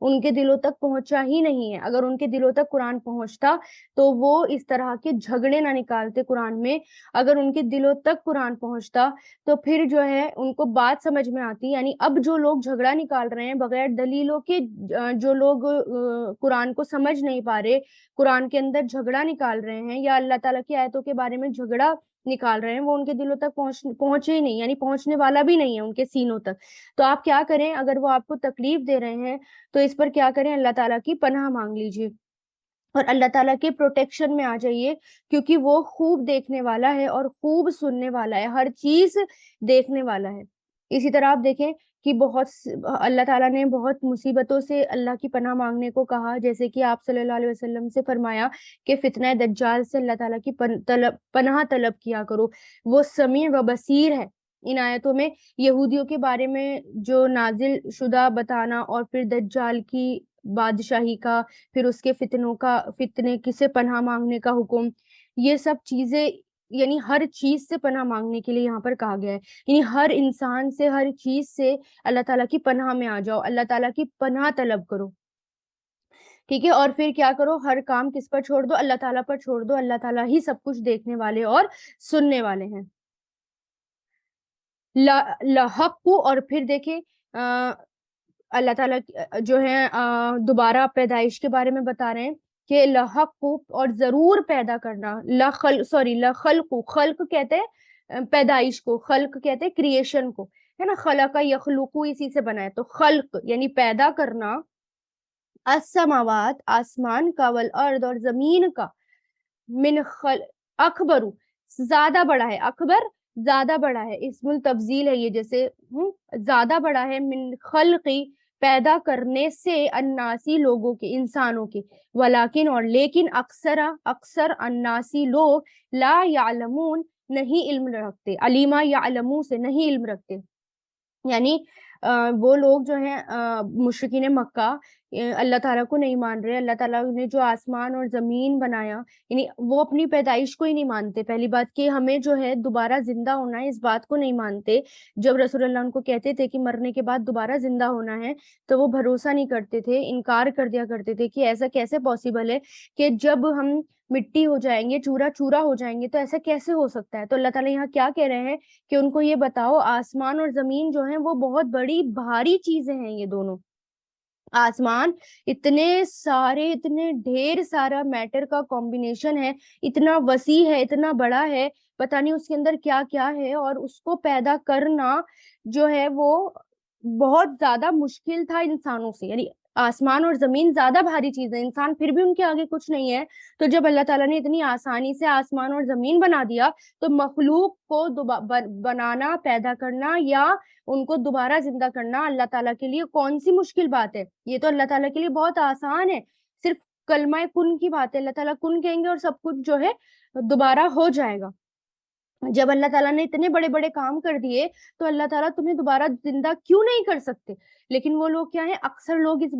ان کے دلوں تک پہنچا ہی نہیں ہے. اگر ان کے دلوں تک قرآن پہنچتا تو وہ اس طرح کے جھگڑے نہ نکالتے قرآن میں. اگر ان کے دلوں تک قرآن پہنچتا تو پھر جو ہے ان کو بات سمجھ میں آتی. یعنی اب جو لوگ جھگڑا نکال رہے ہیں بغیر دلیلوں کے، جو لوگ قرآن کو سمجھ نہیں پا رہے، قرآن کے اندر جھگڑا نکال رہے ہیں یا اللہ تعالیٰ کی آیتوں کے بارے میں جھگڑا نکال رہے ہیں، وہ ان کے دلوں تک پہنچے ہی نہیں، یعنی پہنچنے والا بھی نہیں ہے ان کے سینوں تک. تو آپ کیا کریں، اگر وہ آپ کو تکلیف دے رہے ہیں تو اس پر کیا کریں، اللہ تعالیٰ کی پناہ مانگ لیجیے اور اللہ تعالیٰ کے پروٹیکشن میں آ جائیے، کیونکہ وہ خوب دیکھنے والا ہے اور خوب سننے والا ہے، ہر چیز دیکھنے والا ہے. اسی طرح آپ دیکھیں کہ اللہ تعالیٰ نے بہت مصیبتوں سے اللہ کی پناہ مانگنے کو کہا، جیسے کہ آپ صلی اللہ علیہ وسلم سے فرمایا کہ فتنہ دجال سے اللہ تعالیٰ کی پناہ طلب کیا کرو، وہ سمیع و بصیر ہے. ان آیتوں میں یہودیوں کے بارے میں جو نازل شدہ بتانا اور پھر دجال کی بادشاہی کا، پھر اس کے فتنے سے پناہ مانگنے کا حکم، یہ سب چیزیں یعنی ہر چیز سے پناہ مانگنے کے لیے یہاں پر کہا گیا ہے. یعنی ہر انسان سے، ہر چیز سے اللہ تعالیٰ کی پناہ میں آ جاؤ، اللہ تعالیٰ کی پناہ طلب کرو. ٹھیک ہے، اور پھر کیا کرو، ہر کام کس پر چھوڑ دو، اللہ تعالیٰ پر چھوڑ دو. اللہ تعالیٰ ہی سب کچھ دیکھنے والے اور سننے والے ہیں. لحق، اور پھر دیکھیں اللہ تعالیٰ جو ہے دوبارہ پیدائش کے بارے میں بتا رہے ہیں کہ لحق، اور ضرور پیدا کرنا. لخلق، خلق کہتے ہیں پیدائش کو، خلق کہتے ہیں کریشن کو، ہے نا. خلق یخلق اسی سے بنا ہے، تو خلق یعنی پیدا کرنا. السماوات، آسمان کا، والارض اور زمین کا، اکبر زیادہ بڑا ہے، اکبر زیادہ بڑا ہے، اسم التفضیل ہے یہ، جیسے زیادہ بڑا ہے، من خلقی پیدا کرنے سے، الناسی لوگوں کے، انسانوں کے، ولیکن اور لیکن اکثر الناسی لوگ لا یعلمون نہیں علم رکھتے، علیما یعلمون سے نہیں علم رکھتے. یعنی وہ لوگ جو ہیں مشرکین مکہ اللہ تعالیٰ کو نہیں مان رہے. اللہ تعالیٰ نے جو آسمان اور زمین بنایا، یعنی وہ اپنی پیدائش کو ہی نہیں مانتے. پہلی بات کہ ہمیں جو ہے دوبارہ زندہ ہونا ہے، اس بات کو نہیں مانتے. جب رسول اللہ ان کو کہتے تھے کہ مرنے کے بعد دوبارہ زندہ ہونا ہے تو وہ بھروسہ نہیں کرتے تھے، انکار کر دیا کرتے تھے کہ ایسا کیسے پاسبل ہے کہ جب ہم مٹی ہو جائیں گے، چورا چورا ہو جائیں گے، تو ایسا کیسے ہو سکتا ہے. تو اللہ تعالیٰ یہاں کیا کہہ رہے ہیں کہ ان کو یہ بتاؤ، آسمان اور زمین جو ہیں وہ بہت بڑی بھاری چیزیں ہیں. یہ دونوں آسمان اتنے ڈھیر سارا میٹر کا کمبینیشن ہے، اتنا وسیع ہے، اتنا بڑا ہے، پتہ نہیں اس کے اندر کیا کیا ہے، اور اس کو پیدا کرنا جو ہے وہ بہت زیادہ مشکل تھا انسانوں سے. یعنی آسمان اور زمین زیادہ بھاری چیز ہے، انسان پھر بھی ان کے آگے کچھ نہیں ہے. تو جب اللہ تعالیٰ نے اتنی آسانی سے آسمان اور زمین بنا دیا تو مخلوق کو بنانا، پیدا کرنا یا ان کو دوبارہ زندہ کرنا اللہ تعالیٰ کے لیے کون سی مشکل بات ہے. یہ تو اللہ تعالیٰ کے لیے بہت آسان ہے. صرف کلمہ کن کی بات ہے، اللہ تعالیٰ کن کہیں گے اور سب کچھ جو ہے دوبارہ ہو جائے گا. جب اللہ تعالیٰ نے اتنے بڑے بڑے کام کر دیے تو اللہ تعالیٰ تمہیں دوبارہ زندہ کیوں نہیں کر سکتے. لیکن وہ لوگ کیا ہیں، اکثر لوگ اس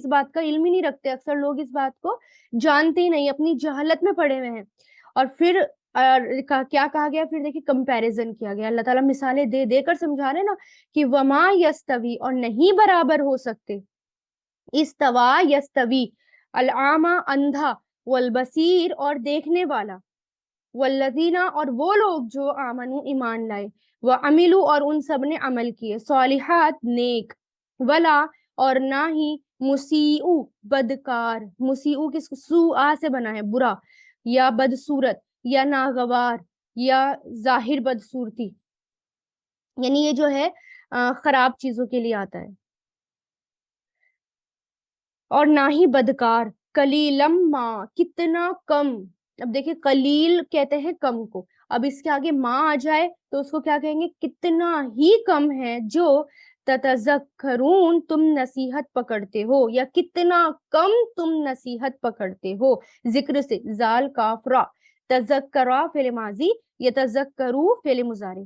بات کا علم ہی نہیں رکھتے، اکثر لوگ اس بات کو جانتے ہی نہیں، اپنی جہالت میں پڑے ہوئے ہیں. اور پھر کیا کہا گیا، پھر دیکھیں کمپیریزن کیا گیا. اللہ تعالیٰ مثالیں دے دے کر سمجھا رہے نا کہ وما یستوی، اور نہیں برابر ہو سکتے، استوا یستوی، العامہ اندھا، والبصیر اور دیکھنے والا، والذین اور وہ لوگ جو آمنو ایمان لائے، وعملوا اور ان سب نے عمل کیے، صالحات نیک، ولا اور نہ ہی مسیئو بدکار. مسیئو کس کو، سوء سے بنا ہے برا یا بدصورت یا ناگوار یا ظاہر بدصورتی، یعنی یہ جو ہے خراب چیزوں کے لیے آتا ہے. اور نہ ہی بدکار، قلیلم ما کتنا کم. اب دیکھیں قلیل کہتے ہیں کم کو، اب اس کے آگے ماں آ جائے تو اس کو کیا کہیں گے، کتنا ہی کم ہے جو تتذکرون تم نصیحت پکڑتے ہو، یا کتنا کم تم نصیحت پکڑتے ہو. ذکر سے زال کاف را، تذکرا فعل ماضی، یتذکرو فعل مضارع.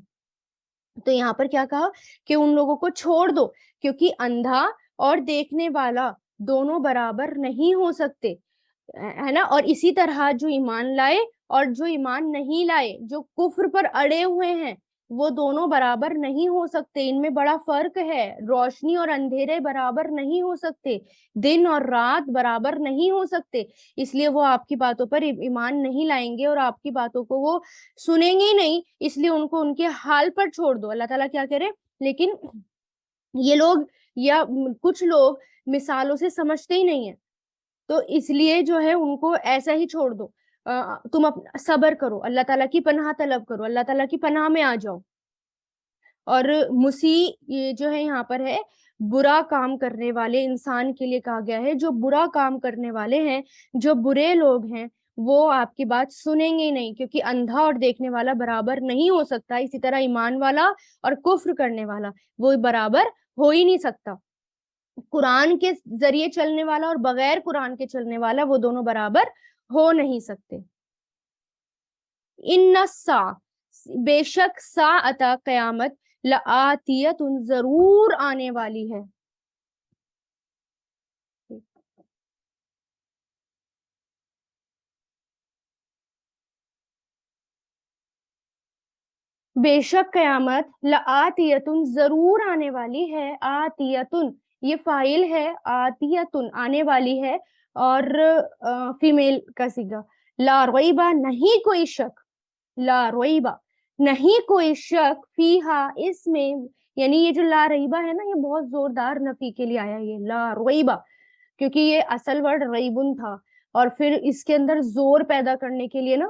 تو یہاں پر کیا کہا کہ ان لوگوں کو چھوڑ دو، کیونکہ اندھا اور دیکھنے والا دونوں برابر نہیں ہو سکتے، ہے نا. اور اسی طرح جو ایمان لائے اور جو ایمان نہیں لائے، جو کفر پر اڑے ہوئے ہیں، وہ دونوں برابر نہیں ہو سکتے، ان میں بڑا فرق ہے. روشنی اور اندھیرے برابر نہیں ہو سکتے، دن اور رات برابر نہیں ہو سکتے. اس لیے وہ آپ کی باتوں پر ایمان نہیں لائیں گے اور آپ کی باتوں کو وہ سنیں گے ہی نہیں. اس لیے ان کو ان کے حال پر چھوڑ دو. اللہ تعالیٰ کیا کرے، لیکن یہ لوگ یا کچھ لوگ مثالوں سے سمجھتے ہی نہیں ہیں، تو اس لیے جو ہے ان کو ایسا ہی چھوڑ دو. تم اپنا صبر کرو، اللہ تعالیٰ کی پناہ طلب کرو، اللہ تعالیٰ کی پناہ میں آ جاؤ. اور مسیح یہ جو ہے یہاں پر ہے برا کام کرنے والے انسان کے لیے کہا گیا ہے. جو برا کام کرنے والے ہیں، جو برے لوگ ہیں، وہ آپ کی بات سنیں گے نہیں، کیونکہ اندھا اور دیکھنے والا برابر نہیں ہو سکتا. اسی طرح ایمان والا اور کفر کرنے والا وہ برابر ہو ہی نہیں سکتا. قرآن کے ذریعے چلنے والا اور بغیر قرآن کے چلنے والا وہ دونوں برابر ہو نہیں سکتے. ان بے شک ساعت قیامت لآتیت ضرور آنے والی ہے. بے شک قیامت لآتیتن ضرور آنے والی ہے. آتیتن یہ فاعل ہے، آتیتن آنے والی ہے، اور فیمیل کا صیغہ. لا ریبہ نہیں کوئی شک، لا ریبہ نہیں کوئی شک، فیہا اس میں. یعنی یہ جو لا ریبہ ہے نا، یہ بہت زوردار نفی کے لیے آیا، یہ لا ریبہ، کیونکہ یہ اصل ورڈ ریبن تھا اور پھر اس کے اندر زور پیدا کرنے کے لیے نا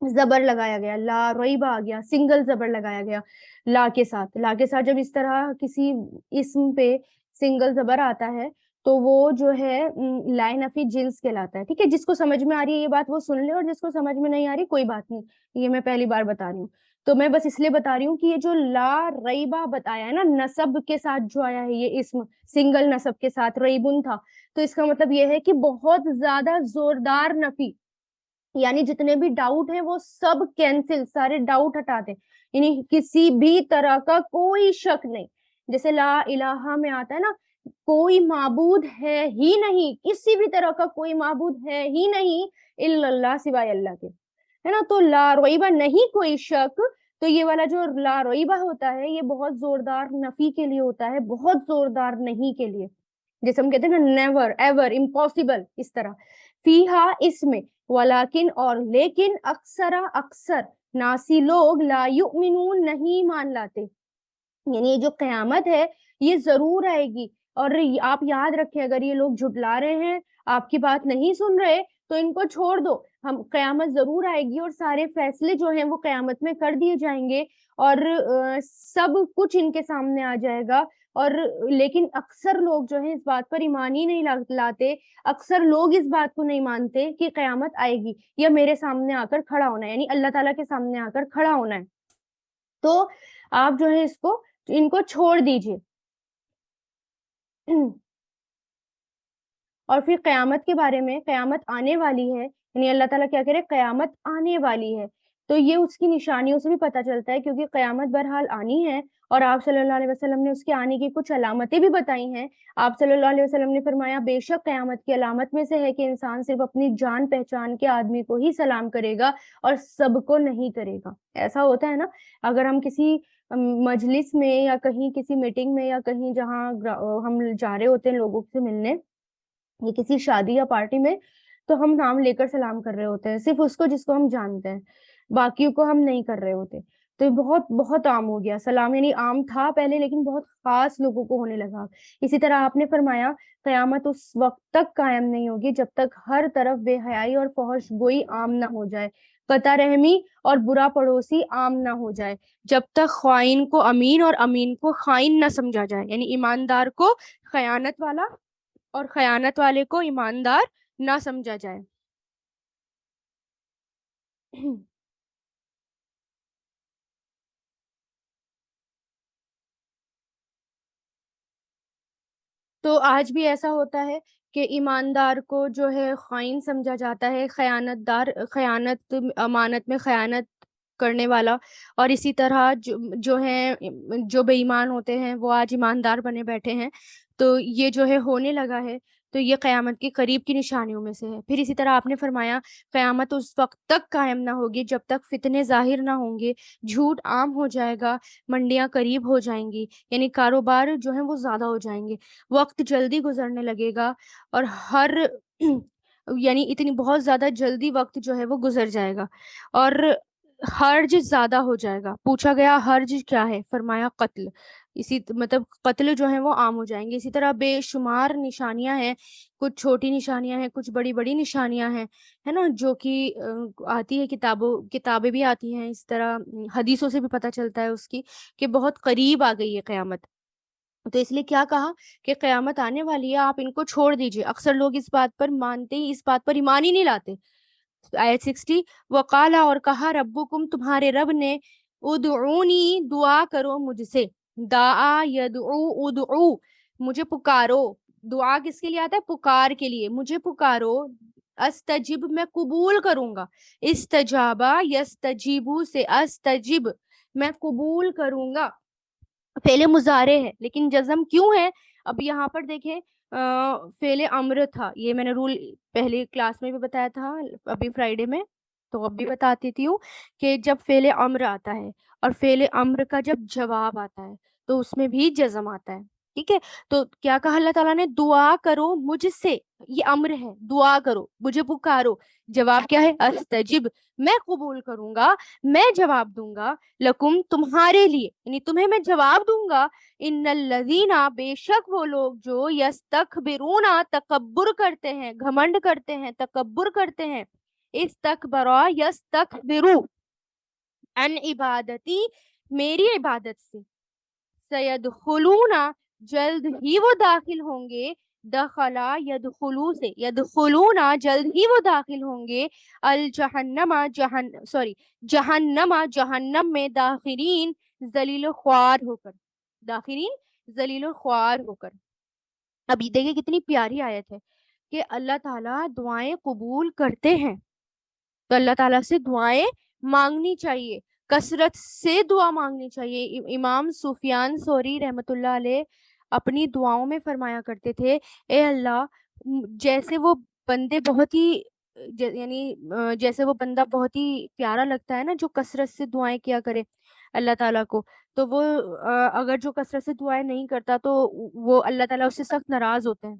زبر لگایا گیا، لا ریبہ آ گیا، سنگل زبر لگایا گیا لا کے ساتھ. لا کے ساتھ جب اس طرح کسی اسم پہ سنگل زبر آتا ہے تو وہ جو ہے لائے نفی جنس کہلاتا ہے. ٹھیک ہے، جس کو سمجھ میں آ رہی ہے یہ بات وہ سن لے، اور جس کو سمجھ میں نہیں آ رہی کوئی بات نہیں، یہ میں پہلی بار بتا رہی ہوں. تو میں بس اس لیے بتا رہی ہوں کہ یہ جو لا ریبہ بتایا ہے نا، نصب کے ساتھ جو آیا ہے یہ اسم سنگل نصب کے ساتھ ریبن تھا، تو اس کا مطلب یہ ہے کہ بہت زیادہ زوردار نفی، یعنی جتنے بھی ڈاؤٹ ہیں وہ سب کینسل، سارے ڈاؤٹ ہٹا دیں. یعنی کسی بھی طرح کا کوئی شک نہیں. جیسے لا الہ میں آتا ہے نا، کوئی معبود ہے ہی نہیں، کسی بھی طرح کا کوئی معبود ہے ہی نہیں الا اللہ، سوائے اللہ کے، ہے نا. تو لا ریبہ نہیں کوئی شک، تو یہ والا جو لا ریبہ ہوتا ہے یہ بہت زوردار نفی کے لیے ہوتا ہے، بہت زوردار نہیں کے لیے. جیسے ہم کہتے ہیں نا نیور ایور، امپاسبل، اس طرح. فیہا اس میں، ولیکن اور لیکن، اکثر ناسی لوگ لا یؤمنون نہیں مان لاتے. یعنی یہ جو قیامت ہے یہ ضرور آئے گی، اور آپ یاد رکھیں اگر یہ لوگ جھٹلا رہے ہیں، آپ کی بات نہیں سن رہے، تو ان کو چھوڑ دو. ہم قیامت ضرور آئے گی اور سارے فیصلے جو ہیں وہ قیامت میں کر دیے جائیں گے، اور سب کچھ ان کے سامنے آ جائے گا. اور لیکن اکثر لوگ جو ہیں اس بات پر ایمان ہی نہیں لاتے. اکثر لوگ اس بات کو نہیں مانتے کہ قیامت آئے گی یا میرے سامنے آ کر کھڑا ہونا ہے، یعنی اللہ تعالیٰ کے سامنے آ کر کھڑا ہونا ہے. تو آپ جو ہے اس کو ان کو چھوڑ دیجئے. اور پھر قیامت کے بارے میں، قیامت آنے والی ہے، یعنی اللہ تعالیٰ کیا کرے، قیامت آنے والی ہے. تو یہ اس کی نشانیوں سے بھی پتہ چلتا ہے، کیونکہ قیامت بہرحال آنی ہے، اور آپ صلی اللہ علیہ وسلم نے اس کے آنے کی کچھ علامتیں بھی بتائی ہیں. آپ صلی اللہ علیہ وسلم نے فرمایا بے شک قیامت کی علامت میں سے ہے کہ انسان صرف اپنی جان پہچان کے آدمی کو ہی سلام کرے گا اور سب کو نہیں کرے گا. ایسا ہوتا ہے نا، اگر ہم کسی مجلس میں یا کہیں کسی میٹنگ میں یا کہیں جہاں ہم جا رہے ہوتے ہیں لوگوں سے ملنے، یا کسی شادی یا پارٹی میں، تو ہم نام لے کر سلام کر رہے ہوتے ہیں، صرف اس کو جس کو ہم جانتے ہیں، باقیوں کو ہم نہیں کر رہے ہوتے. تو یہ بہت بہت عام ہو گیا سلام، یعنی عام تھا پہلے لیکن بہت خاص لوگوں کو ہونے لگا. اسی طرح آپ نے فرمایا قیامت اس وقت تک قائم نہیں ہوگی جب تک ہر طرف بے حیائی اور فحش گوئی عام نہ ہو جائے، قطع رحمی اور برا پڑوسی عام نہ ہو جائے، جب تک خائن کو امین اور امین کو خائن نہ سمجھا جائے، یعنی ایماندار کو خیانت والا اور خیانت والے کو ایماندار نہ سمجھا جائے. تو آج بھی ایسا ہوتا ہے کہ ایماندار کو جو ہے خائن سمجھا جاتا ہے، خیانت دار، خیانت، امانت میں خیانت کرنے والا، اور اسی طرح جو ہیں جو بے ایمان ہوتے ہیں وہ آج ایماندار بنے بیٹھے ہیں. تو یہ جو ہے ہونے لگا ہے. تو یہ قیامت کے قریب کی نشانیوں میں سے ہے۔ پھر اسی طرح آپ نے فرمایا قیامت اس وقت تک قائم نہ ہوگی جب تک فتنے ظاہر نہ ہوں گے، جھوٹ عام ہو جائے گا، منڈیاں قریب ہو جائیں گی، یعنی کاروبار جو ہیں وہ زیادہ ہو جائیں گے، وقت جلدی گزرنے لگے گا، اور ہر یعنی اتنی بہت زیادہ جلدی وقت جو ہے وہ گزر جائے گا، اور حرج زیادہ ہو جائے گا۔ پوچھا گیا حرج کیا ہے؟ فرمایا قتل، مطلب قتل جو ہے وہ عام ہو جائیں گے۔ اسی طرح بے شمار نشانیاں ہیں، کچھ چھوٹی نشانیاں ہیں، کچھ بڑی بڑی نشانیاں ہیں، ہے نا، جو کہ آتی ہے کتابیں بھی آتی ہیں، اس طرح حدیثوں سے بھی پتہ چلتا ہے اس کی کہ بہت قریب آ گئی ہے قیامت۔ تو اس لیے کیا کہا کہ قیامت آنے والی ہے، آپ ان کو چھوڑ دیجئے۔ اکثر لوگ اس بات پر مانتے ہی، اس بات پر ایمان ہی نہیں لاتے۔ آیت 60، وقالا، اور کہا، ربکم، تمہارے رب نے، ادعونی، دعا کرو مجھ سے، دعا یدعو، ادعو، مجھے پکارو۔ دعا کس کے لیے آتا ہے؟ پکار کے لیے، مجھے پکارو، استجب، میں قبول کروں گا۔ استجابہ یستجیبو سے استجب، میں قبول کروں گا، فعل مضارع ہے لیکن جزم کیوں ہے؟ اب یہاں پر دیکھیں فعل امر تھا، یہ میں نے رول پہلے کلاس میں بھی بتایا تھا، ابھی فرائیڈے میں، تو اب بھی بتا دیتی ہوں کہ جب فعل امر آتا ہے اور فعل امر کا جب جواب آتا ہے تو اس میں بھی جزم آتا ہے، ٹھیک ہے؟ تو کیا کہا اللہ تعالیٰ نے؟ دعا کرو مجھ سے، یہ امر ہے، دعا کرو، مجھے پکارو، جواب کیا ہے؟ استجب، میں قبول کروں گا، میں جواب دوں گا، لکم، تمہارے لیے، یعنی تمہیں میں جواب دوں گا، ان الذین، بے شک وہ لوگ جو یستکبرون، تکبر کرتے ہیں، گھمنڈ کرتے ہیں، تکبر کرتے ہیں، استکبرا یستکبرو، ان عبادتی، میری عبادت سے، سیدخلون، جلد ہی وہ داخل ہوں گے، دخلا یدخلو سے، یدخلون، جلد ہی وہ داخل ہوں گے، الجہنم، جہنم، جہنم میں، داخرین، ذلیل و خوار ہو کر، داخرین، ذلیل و خوار ہو کر۔ اب یہ دیکھیں کتنی پیاری آیت ہے کہ اللہ تعالیٰ دعائیں قبول کرتے ہیں، تو اللہ تعالیٰ سے دعائیں مانگنی چاہیے، کثرت سے دعا مانگنی چاہیے۔ امام سفیان ثوری رحمۃ اللہ علیہ اپنی دعاؤں میں فرمایا کرتے تھے، اے اللہ، جیسے وہ بندے بہت ہی جیسے وہ بندہ بہت ہی پیارا لگتا ہے نا جو کثرت سے دعائیں کیا کرے اللہ تعالیٰ کو، تو وہ اگر جو کثرت سے دعائیں نہیں کرتا تو وہ اللہ تعالیٰ اس سے سخت ناراض ہوتے ہیں۔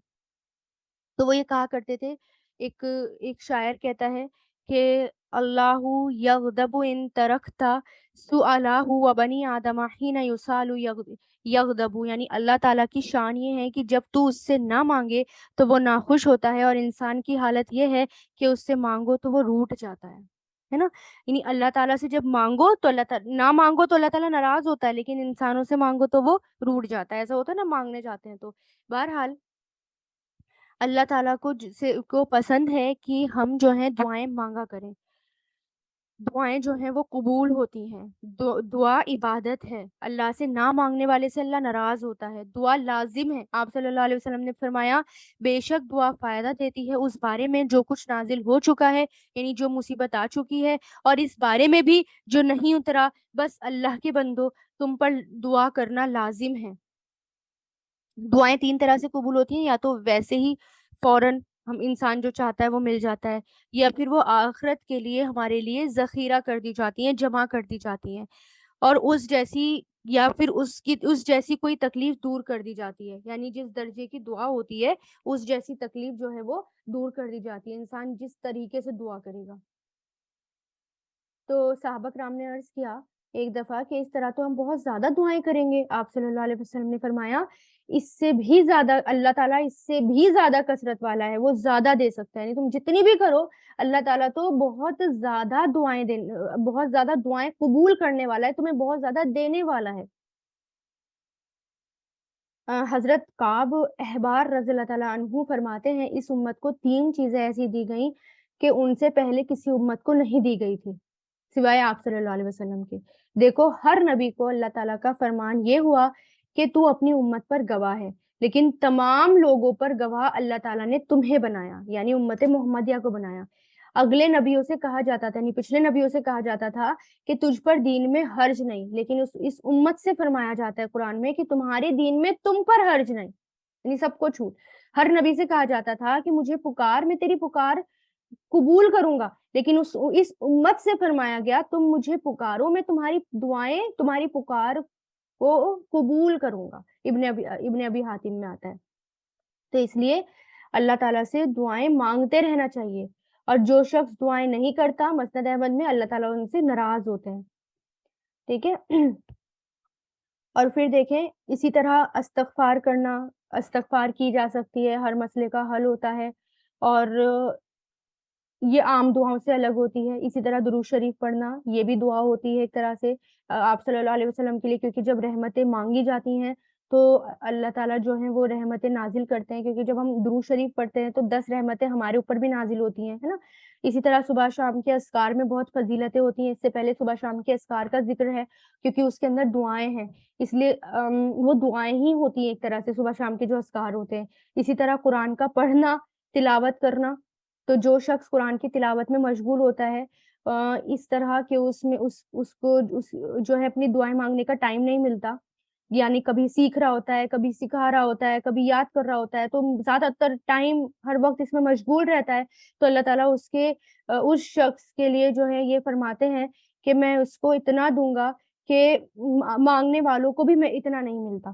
تو وہ یہ کہا کرتے تھے، ایک شاعر کہتا ہے کہ اللہ یغضب ان ترکتا سؤالہ و بنی آدم حین یسال یغضب، یعنی اللہ تعالیٰ کی شان یہ ہے کہ جب تو اس سے نہ مانگے تو وہ ناخوش ہوتا ہے، اور انسان کی حالت یہ ہے کہ اس سے مانگو تو وہ روٹ جاتا ہے نا؟ یعنی اللہ تعالیٰ سے جب مانگو تو اللہ تعالیٰ، نہ مانگو تو اللہ تعالیٰ ناراض ہوتا ہے، لیکن انسانوں سے مانگو تو وہ روٹ جاتا ہے، ایسا ہوتا ہے نا، مانگنے جاتے ہیں تو۔ بہرحال اللہ تعالیٰ کو پسند ہے کہ ہم جو ہیں دعائیں مانگا کریں، دعائیں جو ہیں وہ قبول ہوتی ہیں، دعا عبادت ہے، اللہ سے نہ مانگنے والے سے اللہ ناراض ہوتا ہے، دعا لازم ہے۔ آپ صلی اللہ علیہ وسلم نے فرمایا بے شک دعا فائدہ دیتی ہے اس بارے میں جو کچھ نازل ہو چکا ہے، یعنی جو مصیبت آ چکی ہے، اور اس بارے میں بھی جو نہیں اترا، بس اللہ کے بندو تم پر دعا کرنا لازم ہے۔ دعائیں تین طرح سے قبول ہوتی ہیں، یا تو ویسے ہی فوراً ہم انسان جو چاہتا ہے وہ مل جاتا ہے، یا پھر وہ آخرت کے لیے ہمارے لیے ذخیرہ کر دی جاتی ہیں، جمع کر دی جاتی ہیں، اور اس جیسی، یا پھر اس جیسی کوئی تکلیف دور کر دی جاتی ہے، یعنی جس درجے کی دعا ہوتی ہے اس جیسی تکلیف جو ہے وہ دور کر دی جاتی ہے، انسان جس طریقے سے دعا کرے گا۔ تو صحابہ کرام نے عرض کیا ایک دفعہ کہ اس طرح تو ہم بہت زیادہ دعائیں کریں گے۔ آپ صلی اللہ علیہ وسلم نے فرمایا اس سے بھی زیادہ، اللہ تعالیٰ اس سے بھی زیادہ کثرت والا ہے، وہ زیادہ دے سکتا ہے، یعنی تم جتنی بھی کرو اللہ تعالیٰ تو بہت زیادہ دعائیں قبول کرنے والا ہے، تمہیں بہت زیادہ دینے والا ہے۔ حضرت کعب احبار رضی اللہ تعالیٰ عنہ فرماتے ہیں اس امت کو 3 چیزیں ایسی دی گئیں کہ ان سے پہلے کسی امت کو نہیں دی گئی تھی سوائے آپ صلی اللہ علیہ وسلم کے۔ دیکھو ہر نبی کو اللہ تعالیٰ کا فرمان یہ ہوا کہ تو اپنی امت پر گواہ ہے، لیکن تمام لوگوں پر گواہ اللہ تعالیٰ نے تمہیں بنایا، یعنی امت محمدیہ کو بنایا۔ اگلے نبیوں سے کہا جاتا تھا، یعنی پچھلے نبیوں سے کہا جاتا تھا کہ تجھ پر دین میں حرج نہیں، لیکن اس امت سے فرمایا جاتا ہے قرآن میں کہ تمہارے دین میں تم پر حرج نہیں، یعنی سب کو چھوٹ۔ ہر نبی سے کہا جاتا تھا کہ مجھے پکار، میں تیری پکار قبول کروں گا، لیکن اس امت سے فرمایا گیا تم مجھے پکارو، میں تمہاری دعائیں، تمہاری پکار کو قبول کروں گا۔ ابن ابی حاتم میں آتا ہے۔ تو اس لیے اللہ تعالیٰ سے دعائیں مانگتے رہنا چاہیے، اور جو شخص دعائیں نہیں کرتا، مسند احمد میں اللہ تعالیٰ ان سے ناراض ہوتے ہیں، ٹھیک ہے۔ اور پھر دیکھیں اسی طرح استغفار کرنا، استغفار کی جا سکتی ہے، ہر مسئلے کا حل ہوتا ہے، اور یہ عام دعاؤں سے الگ ہوتی ہے۔ اسی طرح درود شریف پڑھنا، یہ بھی دعا ہوتی ہے ایک طرح سے آپ صلی اللہ علیہ وسلم کے لیے، کیونکہ جب رحمتیں مانگی جاتی ہیں تو اللہ تعالیٰ جو ہیں وہ رحمتیں نازل کرتے ہیں، کیونکہ جب ہم درود شریف پڑھتے ہیں تو 10 رحمتیں ہمارے اوپر بھی نازل ہوتی ہیں، ہے نا۔ اسی طرح صبح شام کے اذکار میں بہت فضیلتیں ہوتی ہیں، اس سے پہلے صبح شام کے اذکار کا ذکر ہے کیونکہ اس کے اندر دعائیں ہیں، اس لیے وہ دعائیں ہی ہوتی ہیں ایک طرح سے صبح شام کے جو اذکار ہوتے ہیں۔ اسی طرح قرآن کا پڑھنا، تلاوت کرنا، تو جو شخص قرآن کی تلاوت میں مشغول ہوتا ہے اس طرح کہ اس میں اس کو جو ہے اپنی دعائیں مانگنے کا ٹائم نہیں ملتا، یعنی کبھی سیکھ رہا ہوتا ہے، کبھی سکھا رہا ہوتا ہے، کبھی یاد کر رہا ہوتا ہے، تو زیادہ تر ٹائم ہر وقت اس میں مشغول رہتا ہے، تو اللہ تعالیٰ اس شخص کے لیے جو ہے یہ فرماتے ہیں کہ میں اس کو اتنا دوں گا کہ مانگنے والوں کو بھی میں اتنا نہیں ملتا،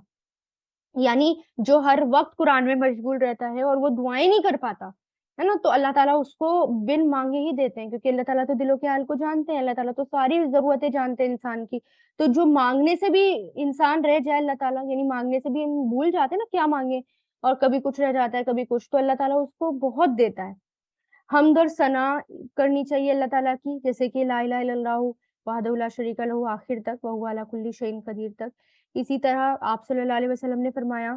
یعنی جو ہر وقت قرآن میں مشغول رہتا ہے اور وہ دعائیں نہیں کر پاتا ہے نا، تو اللہ تعالیٰ اس کو بن مانگے ہی دیتے ہیں، کیونکہ اللہ تعالیٰ تو دلوں کے حال کو جانتے ہیں، اللہ تعالیٰ تو ساری ضرورتیں جانتے ہیں انسان کی، تو جو مانگنے سے بھی انسان رہ جائے اللہ تعالیٰ، یعنی مانگنے سے بھی ہم بھول جاتے ہیں نا کیا مانگے، اور کبھی کچھ رہ جاتا ہے، کبھی کچھ، تو اللہ تعالیٰ اس کو بہت دیتا ہے۔ حمد اور ثنا کرنی چاہیے اللہ تعالیٰ کی، جیسے کہ لا الہ الا اللہ وحدہ لا شریک لہ آخر تک، وہو علی کل شیء قدیر تک۔ اسی طرح آپ صلی اللہ علیہ وسلم نے فرمایا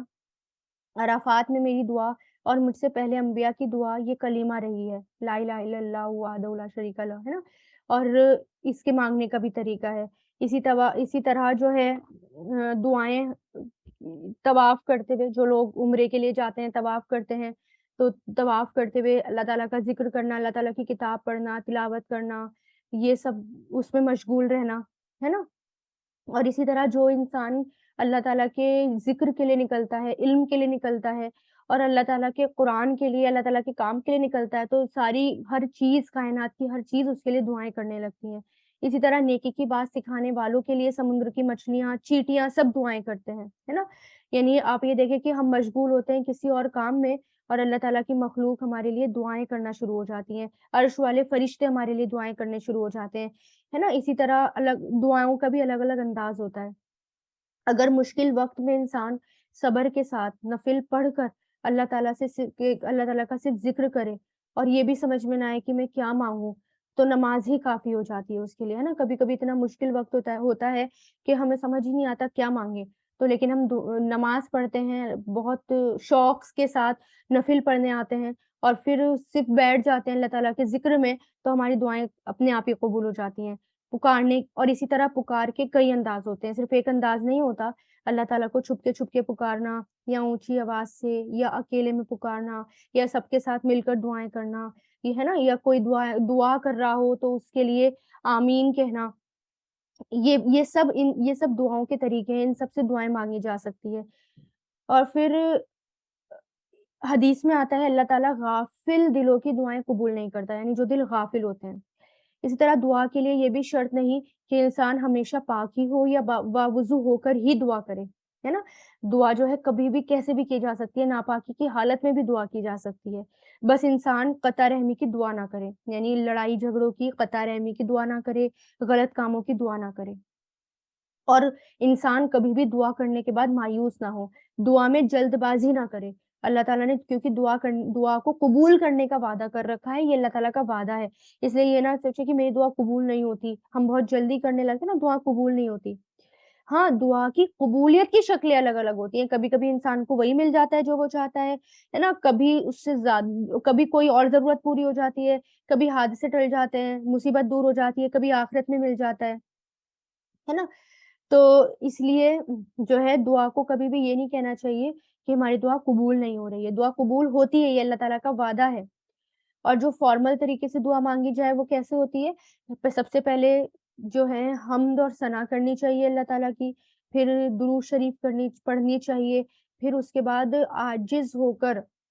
عرفات میں میری دعا اور مجھ سے پہلے انبیاء کی دعا یہ کلمہ رہی ہے، لا الہ الا اللہ وحدہ لا شریک لہ، ہے نا، اور اس کے مانگنے کا بھی طریقہ ہے۔ اسی طرح جو ہے دعائیں طواف کرتے ہوئے، جو لوگ عمرے کے لیے جاتے ہیں طواف کرتے ہیں، تو طواف کرتے ہوئے اللہ تعالیٰ کا ذکر کرنا، اللہ تعالیٰ کی کتاب پڑھنا، تلاوت کرنا، یہ سب اس میں مشغول رہنا، ہے نا۔ اور اسی طرح جو انسان اللہ تعالیٰ کے ذکر کے لیے نکلتا ہے، علم کے لیے نکلتا ہے، اور اللہ تعالیٰ کے قرآن کے لیے، اللہ تعالیٰ کے کام کے لیے نکلتا ہے، تو ساری ہر چیز، کائنات کی ہر چیز اس کے لیے دعائیں کرنے لگتی ہیں۔ اسی طرح نیکی کی بات سکھانے والوں کے لیے سمندر کی مچھلیاں، چیٹیاں سب دعائیں کرتے ہیں، ہے نا۔ یعنی آپ یہ دیکھیں کہ ہم مشغول ہوتے ہیں کسی اور کام میں، اور اللہ تعالیٰ کی مخلوق ہمارے لیے دعائیں کرنا شروع ہو جاتی ہیں، عرش والے فرشتے ہمارے لیے دعائیں کرنے شروع ہو جاتے ہیں، ہے نا۔ اسی طرح دعاؤں کا بھی الگ الگ انداز ہوتا ہے۔ اگر مشکل وقت میں انسان صبر کے ساتھ نفل پڑھ کر اللہ تعالیٰ اللہ تعالیٰ کا صرف ذکر کرے، اور یہ بھی سمجھ میں نہ آئے کہ میں کیا مانگوں، تو نماز ہی کافی ہو جاتی ہے اس کے لیے، ہے نا۔ کبھی کبھی اتنا مشکل وقت ہوتا ہے کہ ہمیں سمجھ ہی نہیں آتا کیا مانگے، تو لیکن ہم نماز پڑھتے ہیں بہت شوق کے ساتھ، نفل پڑھنے آتے ہیں، اور پھر صرف بیٹھ جاتے ہیں اللہ تعالیٰ کے ذکر میں، تو ہماری دعائیں اپنے آپ ہی قبول ہو جاتی ہیں۔ پکارنے، اور اسی طرح پکار کے کئی انداز ہوتے ہیں، صرف ایک انداز نہیں ہوتا، اللہ تعالیٰ کو چھپ کے پکارنا، یا اونچی آواز سے، یا اکیلے میں پکارنا، یا سب کے ساتھ مل کر دعائیں کرنا، یہ ہے نا، یا کوئی دعا کر رہا ہو تو اس کے لیے آمین کہنا، یہ سب دعاؤں کے طریقے ہیں، ان سب سے دعائیں مانگی جا سکتی ہے۔ اور پھر حدیث میں آتا ہے اللہ تعالیٰ غافل دلوں کی دعائیں قبول نہیں کرتا، یعنی جو دل غافل ہوتے ہیں۔ اسی طرح دعا کے لیے یہ بھی شرط نہیں کہ انسان ہمیشہ پاک ہی ہو یا باوضو ہو کر ہی دعا کرے، ہے نا۔ دعا جو ہے کبھی بھی کیسے بھی کی جا سکتی ہے، ناپاکی کی حالت میں بھی دعا کی جا سکتی ہے، بس انسان قطع رحمی کی دعا نہ کرے، یعنی لڑائی جھگڑوں کی، قطع رحمی کی دعا نہ کرے، غلط کاموں کی دعا نہ کرے، اور انسان کبھی بھی دعا کرنے کے بعد مایوس نہ ہو، دعا میں جلد بازی نہ کرے۔ اللہ تعالیٰ نے کیونکہ دعا کو قبول کرنے کا وعدہ کر رکھا ہے، یہ اللہ تعالیٰ کا وعدہ ہے، اس لیے یہ نہ سوچے کہ میری دعا قبول نہیں ہوتی، ہم بہت جلدی کرنے لگتے نا دعا قبول نہیں ہوتی۔ ہاں، دعا کی قبولیت کی شکلیں الگ الگ ہوتی ہیں، کبھی کبھی انسان کو وہی مل جاتا ہے جو وہ چاہتا ہے نا، کبھی اس سے زیادہ، کبھی کوئی اور ضرورت پوری ہو جاتی ہے، کبھی حادثے ٹل جاتے ہیں، مصیبت دور ہو جاتی ہے، کبھی آخرت میں مل جاتا ہے نا۔ تو اس لیے جو ہے دعا کو کبھی بھی یہ نہیں کہنا چاہیے کہ ہماری دعا قبول نہیں ہو رہی ہے، دعا قبول ہوتی ہے، یہ اللہ تعالیٰ کا وعدہ ہے۔ اور جو فارمل طریقے سے دعا مانگی جائے وہ کیسے ہوتی ہے، سب سے پہلے جو ہے حمد اور ثنا کرنی چاہیے اللہ تعالیٰ کی، پھر درود شریف پڑھنی چاہیے، پھر اس کے بعد عاجز ہو کر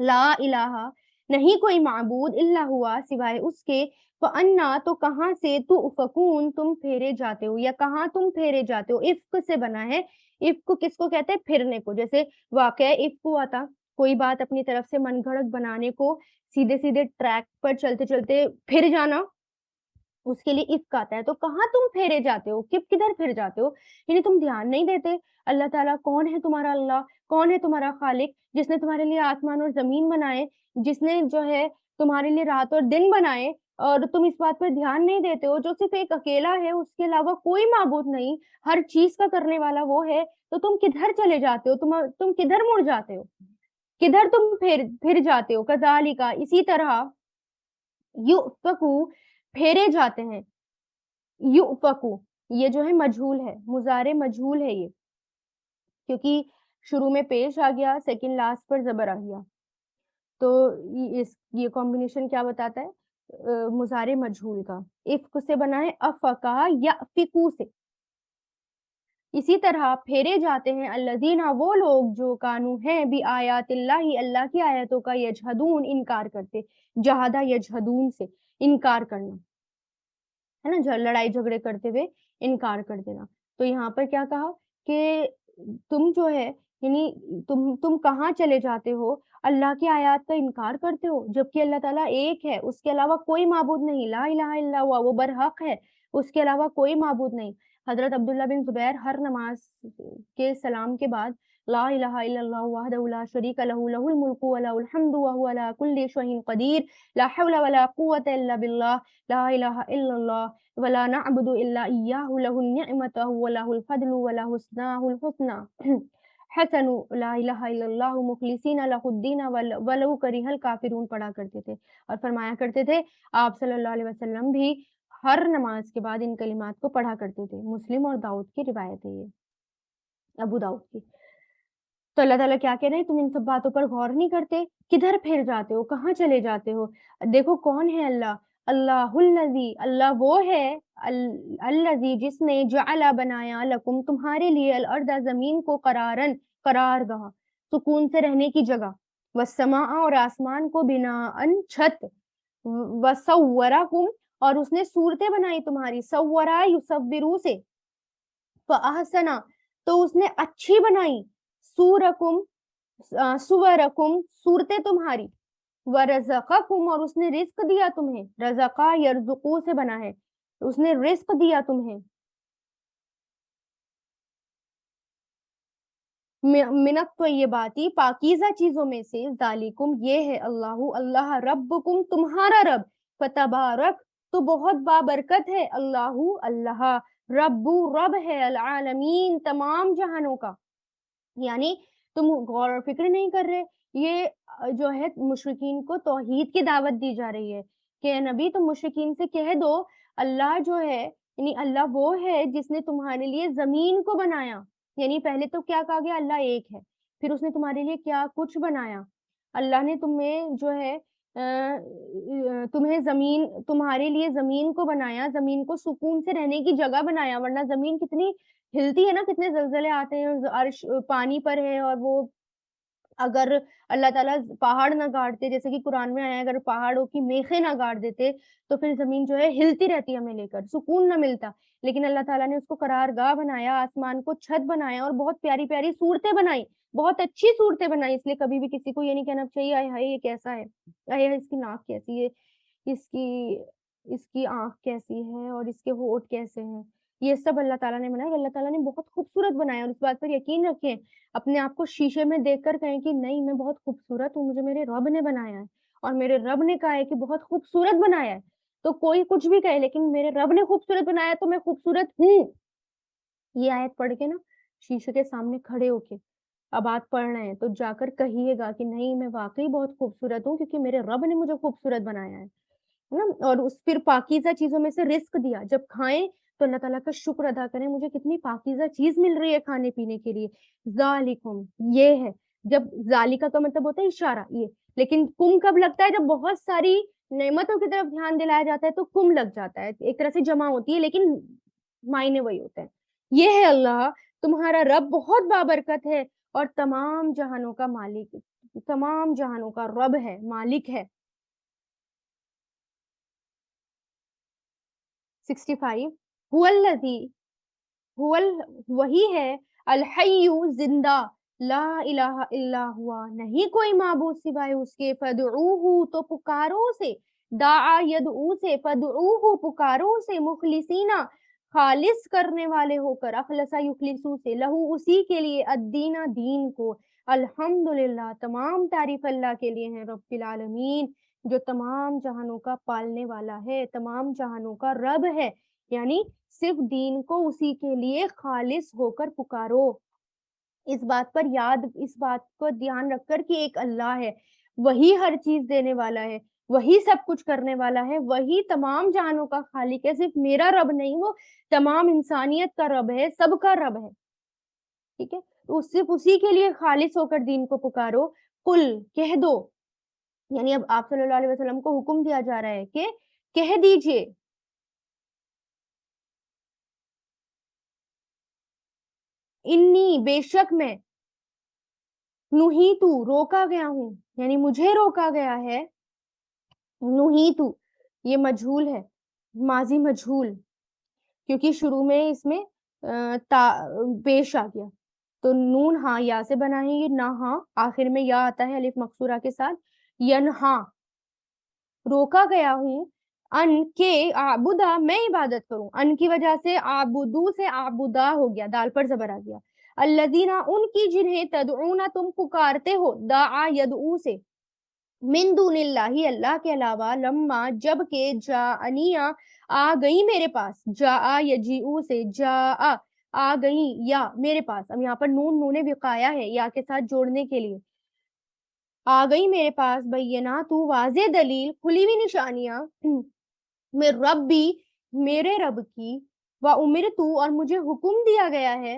لا الہ نہیں کوئی معبود الا ہوا سوائے اس کے، فانا تو کہاں سے تؤفکون تم پھیرے جاتے ہو، یا کہاں تم پھیرے جاتے ہو۔ افک سے بنا ہے، افک کس کو کہتے ہیں؟ پھرنے کو، جیسے واقعہ افک ہوا تھا، کوئی بات اپنی طرف سے من گھڑت بنانے کو، سیدھے سیدھے ٹریک پر چلتے چلتے پھر جانا، اس کے لیے افک آتا ہے۔ تو کہاں تم پھیرے جاتے ہو، کدھر پھر جاتے ہو، یعنی تم دھیان نہیں دیتے اللہ تعالیٰ کون ہے تمہارا اللہ، کون ہے تمہارا خالق، جس نے تمہارے لیے آسمان اور زمین بنائے، جس نے جو ہے تمہارے لیے رات اور دن بنائے، اور تم اس بات پر دھیان نہیں دیتے ہو، جو صرف ایک اکیلا ہے، اس کے علاوہ کوئی معبود نہیں، ہر چیز کا کرنے والا وہ ہے، تو تم کدھر چلے جاتے ہو، تم کدھر مڑ جاتے ہو، کدھر تم پھر جاتے ہو۔ کذالک اسی طرح، یؤفکو پھیرے جاتے ہیں، یؤفکو یہ جو ہے مجہول ہے، مضارع مجہول ہے یہ، کیونکہ شروع میں پیش آ گیا، سیکنڈ لاسٹ پر زبر آ گیا، تو یہ کمبینیشن کیا بتاتا ہے؟ مضارع مجہول کا، افک سے بنا ہے، افکا یأفکو سے۔ اسی طرح پھیرے جاتے ہیں الذین وہ لوگ جو کانو ہیں بھی آیات اللہ اللہ کی آیتوں کا یجحدون انکار کرتے، جہادہ یجحدون سے انکار کرنا ہے نا، لڑائی جھگڑے کرتے ہوئے انکار کر دینا۔ تو یہاں پر کیا کہا کہ تم جو ہے، یعنی تم کہاں چلے جاتے ہو، اللہ کی آیات کا انکار کرتے ہو، جبکہ اللہ تعالیٰ ایک ہے، اس کے علاوہ کوئی معبود نہیں، لا الہ الا ہوا، وہ برحق ہے، اس کے علاوہ کوئی معبود نہیں۔ حضرت عبداللہ بن زبیر ہر نماز کے سلام کے بعد لا الہ الا اللہ وحدہ لا شریک لہ لہ الملک ولہ الحمد وہو علی کل شیء قدیر لا حول ولا قوة الا باللہ لا الہ الا اللہ ولا نعبد الا ایاہ لہ النعمۃ ولہ الفضل ولہ الحسنى حسن لا الہ الا اللہ مخلصین لہ الدین ولو کرہ الکافرون پڑھا کرتے تھے، اور فرمایا کرتے تھے آپ صلی اللہ علیہ وسلم بھی ہر نماز کے بعد ان کلمات کو پڑھا کرتے تھے۔ مسلم اور داؤد کی روایت ہے، یہ ابو داؤد کی۔ تو اللہ تعالیٰ کیا کہہ رہے ہیں؟ تم ان سب باتوں پر غور نہیں کرتے، کدھر پھر جاتے ہو، کہاں چلے جاتے ہو؟ دیکھو کون ہے اللہ، اللہ الذی، اللہ وہ ہے، الذی جس نے جعل بنایا لکم تمہارے لیے الارض زمین کو قرارن قرار گاہ، سکون سے رہنے کی جگہ، والسماء اور آسمان کو بناءن چھت، وصورکم اور اس نے صورتیں بنائی تمہاری، سورا یصورو سے، فاحسنا تو اس نے اچھی بنائی، سورکم سورکم صورتیں تمہاری، ورزقکم اور اس نے رزق دیا تمہیں، رزقا یرزقو سے بنا ہے، اس نے رزق دیا تمہیں، من الطیباتی پاکیزہ چیزوں میں سے، ذالکم یہ ہے، اللہ اللہ ربکم تمہارا رب، فتبارک تو بہت بابرکت ہے، اللہ اللہ رب رب ہے، العالمین تمام جہانوں کا۔ یعنی تم غور و فکر نہیں کر رہے، یہ جو ہے مشرکین کو توحید کی دعوت دی جا رہی ہے کہ نبی تم مشرکین سے کہہ دو اللہ جو ہے، یعنی اللہ وہ ہے جس نے تمہارے لیے زمین کو بنایا، یعنی پہلے تو کیا کہا گیا اللہ ایک ہے، پھر اس نے تمہارے لیے کیا کچھ بنایا، اللہ نے تمہیں جو ہے تمہیں زمین، تمہارے لیے زمین کو بنایا، زمین کو سکون سے رہنے کی جگہ بنایا، ورنہ زمین کتنی ہلتی ہے نا، کتنے زلزلے آتے ہیں، عرش پانی پر ہے، اور وہ اگر اللہ تعالیٰ پہاڑ نہ گاڑتے، جیسے کہ قرآن میں آیا اگر پہاڑوں کی میخیں نہ گاڑ دیتے تو پھر زمین جو ہے ہلتی رہتی ہمیں لے کر، سکون نہ ملتا، لیکن اللہ تعالیٰ نے اس کو قرار گاہ بنایا، آسمان کو چھت بنایا، اور بہت پیاری پیاری صورتیں بنائی، بہت اچھی صورتیں بنائی، اس لیے کبھی بھی کسی کو یہ نہیں کہنا چاہیے آئے ہائے یہ کیسا ہے، آئے ہائے اس کی ناک کیسی ہے، اس کی اس کی آنکھ کیسی ہے، اور اس کے ہونٹ کیسے ہیں، یہ سب اللہ تعالیٰ نے بنایا، اللہ تعالیٰ نے بہت خوبصورت بنایا، اور اس بات پر یقین رکھیں، اپنے آپ کو شیشے میں دیکھ کر کہیں کہ نہیں میں بہت خوبصورت ہوں، مجھے میرے رب نے بنایا ہے، اور میرے رب نے کہا ہے کہ بہت خوبصورت بنایا ہے، تو کوئی کچھ بھی کہے لیکن میرے رب نے خوبصورت بنایا تو میں خوبصورت ہوں۔ یہ آیت پڑھ کے نا، شیشے کے سامنے کھڑے ہو کے اب آپ پڑھ رہے ہیں تو جا کر کہیے گا کہ نہیں میں واقعی بہت خوبصورت ہوں، کیونکہ میرے رب نے مجھے خوبصورت بنایا ہے نا، اور اس پھر پاکیزہ چیزوں میں سے رزق دیا، جب کھائیں تو اللہ تعالیٰ کا شکر ادا کریں، مجھے کتنی پاکیزہ چیز مل رہی ہے کھانے پینے کے لیے، ذالکم یہ ہے، جب ذالکا کا مطلب ہوتا ہے اشارہ یہ، لیکن کم کب لگتا ہے؟ جب بہت ساری نعمتوں کی طرف دھیان دلایا جاتا ہے تو کم لگ جاتا ہے، ایک طرح سے جمع ہوتی ہے لیکن معنی وہی ہوتا ہے۔ یہ ہے اللہ تمہارا رب، بہت بابرکت ہے اور تمام جہانوں کا مالک، تمام جہانوں کا رب ہے، مالک ہے۔ 65 وہی ہے، الحی زندہ، لا الہ الا ہوا، نہیں کوئی معبود سوائے اس کے، فدعوہ تو پکارو اسے، دعا یدعو سے، فدعوہ پکارو اسے، مخلصینا خالص کرنے والے ہو کر، اخلصا یخلصو سے، لہو اسی کے لیے، الدینہ دین کو، الحمدللہ تمام تعریف اللہ کے لیے ہیں، رب العالمین جو تمام جہانوں کا پالنے والا ہے، تمام جہانوں کا رب ہے، یعنی صرف دین کو اسی کے لیے خالص ہو کر پکارو۔ اس بات کو دھیان رکھ کر کہ ایک اللہ ہے، وہی ہر چیز دینے والا ہے، وہی سب کچھ کرنے والا ہے، وہی تمام جہانوں کا خالق ہے، صرف میرا رب نہیں، وہ تمام انسانیت کا رب ہے، سب کا رب ہے، ٹھیک ہے؟ تو صرف اسی کے لیے خالص ہو کر دین کو پکارو، قل کہہ دو، یعنی اب آپ صلی اللہ علیہ وسلم کو حکم دیا جا رہا ہے کہ کہہ دیجئے، انی بے شک میں، نہیتو روکا گیا ہوں، یعنی مجھے روکا گیا ہے، نہیتو یہ مجھول ہے، ماضی مجھول، کیونکہ شروع میں اس میں پیش آ گیا، تو نون ہاں یا سے بنائیں گے، نہ ہاں آخر میں یا آتا ہے الف مقصورہ کے ساتھ، ینہا روکا گیا ہوں، ان کے آبدا میں عبادت کروں، ان کی وجہ سے آبدو سے آبدا ہو گیا، دال پر زبر آ گیا، الذین ان کی جنہیں تدعون تم پکارتے ہو، دعا یدعو سے، من دون اللہ اللہ کے علاوہ، لما جب کہ جاءنیا آ گئی میرے پاس، جاء یجیعو سے، جاء آ گئی یا میرے پاس، اب یہاں پر نون وقایا ہے یا کے ساتھ جوڑنے کے لیے، آ گئی میرے پاس بینات واضح دلیل، کھلی ہوئی نشانیاں، میں ربی میرے رب کی، و امرتو اور مجھے حکم دیا گیا ہے،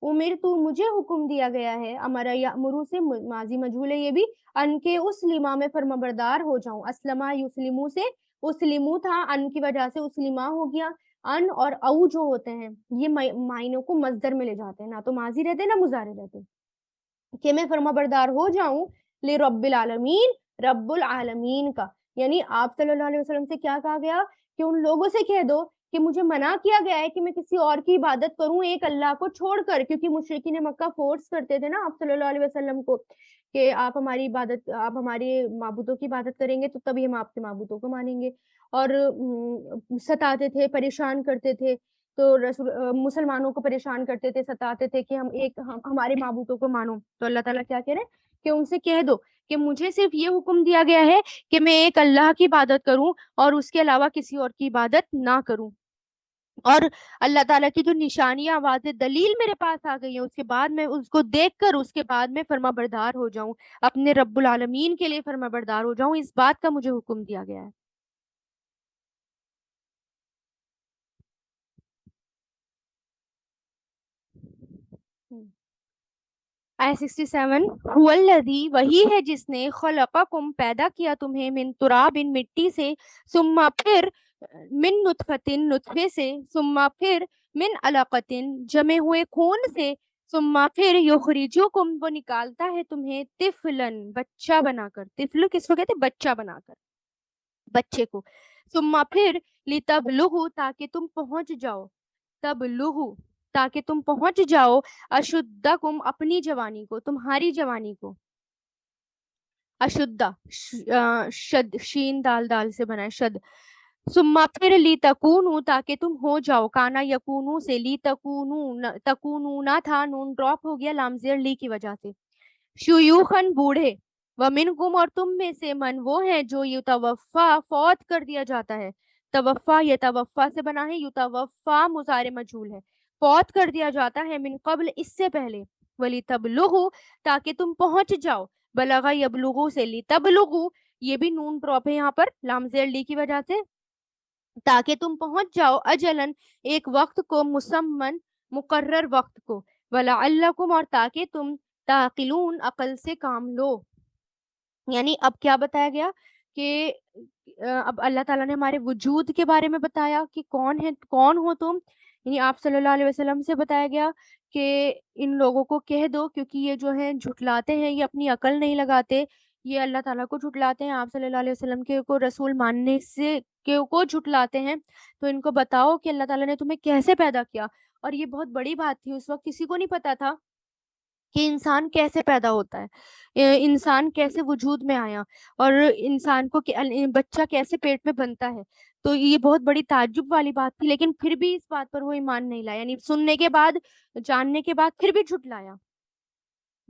امرتو مجھے حکم دیا گیا ہے، امرا یامرو سے ماضی مجہول ہے یہ بھی، ان کے اسلمہ میں فرمانبردار ہو جاؤں، اسلمہ یسلمو سے اسلمو تھا، ان کی وجہ سے اسلمہ ہو گیا، ان اور او جو ہوتے ہیں یہ معنوں کو مصدر میں لے جاتے ہیں، نہ تو ماضی رہتے نہ مضارع رہتے، کہ میں فرما بردار ہو جاؤں لرب العالمین، رب العالمین کا، یعنی آپ صلی اللہ علیہ وسلم سے کیا کہا گیا کہ ان لوگوں سے کہہ دو کہ مجھے منع کیا گیا ہے کہ میں کسی اور کی عبادت کروں ایک اللہ کو چھوڑ کر، کیونکہ مشرکین مکہ فورس کرتے تھے نا آپ صلی اللہ علیہ وسلم کو کہ آپ ہماری عبادت، آپ ہمارے معبودوں کی عبادت کریں گے تو تبھی ہم آپ کے معبودوں کو مانیں گے، اور ستاتے تھے، پریشان کرتے تھے، تو مسلمانوں کو پریشان کرتے تھے، ستاتے تھے کہ ہمارے معبودوں کو مانو، تو اللہ تعالیٰ کیا کہہ رہے ہیں کہ ان سے کہہ دو کہ مجھے صرف یہ حکم دیا گیا ہے کہ میں ایک اللہ کی عبادت کروں اور اس کے علاوہ کسی اور کی عبادت نہ کروں، اور اللہ تعالیٰ کی جو نشانیاں واضح دلیل میرے پاس آ گئی ہیں اس کے بعد میں اس کو دیکھ کر اس کے بعد میں فرما بردار ہو جاؤں، اپنے رب العالمین کے لیے فرما بردار ہو جاؤں، اس بات کا مجھے حکم دیا گیا ہے۔ آیت 67 هو الذی وہی ہے جس نے خلقکم پیدا کیا تمہیں من تراب مٹی سے، ثم پھر من نطفۃ نطفے سے، ثم پھر من علقۃ جمے ہوئے خون سے، ثم پھر یخرجکم وہ نکالتا ہے تمہیں طفلاً بچہ بنا کر، طفل کس کو کہتے ہیں؟ بچہ بنا کر، بچے کو، ثم پھر لتبلغوا تاکہ تم پہنچ جاؤ، تبلغوا تاکہ تم پہنچ جاؤ، اشدکم اپنی جوانی کو، تمہاری جوانی کو، اشدہ شد، شین دال سے بنا ہے شد، ثم پھر لی تکونو تاکہ تم ہو جاؤ، کانا یکونو سے، لی تکونونا تھا، نون ڈراپ ہو گیا لام زیر لی کی وجہ سے، شیوخن بوڑھے، ومنکم اور تم میں سے، من وہ ہے جو یتوفا فوت کر دیا جاتا ہے، توفا یتوفا سے بنا ہے، یتوفا مضارع مجھول ہے، فوت کر دیا جاتا ہے، من قبل اس سے پہلے، ولی تبلغو تاکہ تم پہنچ جاؤ، بلغا یبلغو سے، لی تبلغو یہ بھی نون ڈراپ ہے یہاں پر لام زیر لی کی وجہ سے، تاکہ تم پہنچ جاؤ اجلن ایک وقت کو، مسمن مقرر وقت کو، ولعلکم اور تاکہ تم تعقلون عقل سے کام لو، یعنی اب کیا بتایا گیا کہ اب اللہ تعالیٰ نے ہمارے وجود کے بارے میں بتایا کہ کون ہے، کون ہو تم، یعنی آپ صلی اللہ علیہ وسلم سے بتایا گیا کہ ان لوگوں کو کہہ دو، کیونکہ یہ جو ہیں جھٹلاتے ہیں، یہ اپنی عقل نہیں لگاتے، یہ اللہ تعالیٰ کو جھٹلاتے ہیں، آپ صلی اللہ علیہ وسلم کے کو رسول ماننے سے کو جھٹلاتے ہیں، تو ان کو بتاؤ کہ اللہ تعالیٰ نے تمہیں کیسے پیدا کیا۔ اور یہ بہت بڑی بات تھی، اس وقت کسی کو نہیں پتا تھا کہ انسان کیسے پیدا ہوتا ہے، انسان کیسے وجود میں آیا، اور انسان کو بچہ کیسے پیٹ میں بنتا ہے۔ تو یہ بہت بڑی تعجب والی بات تھی، لیکن پھر بھی اس بات پر وہ ایمان نہیں لایا، یعنی سننے کے بعد، جاننے کے بعد پھر بھی جھٹلایا۔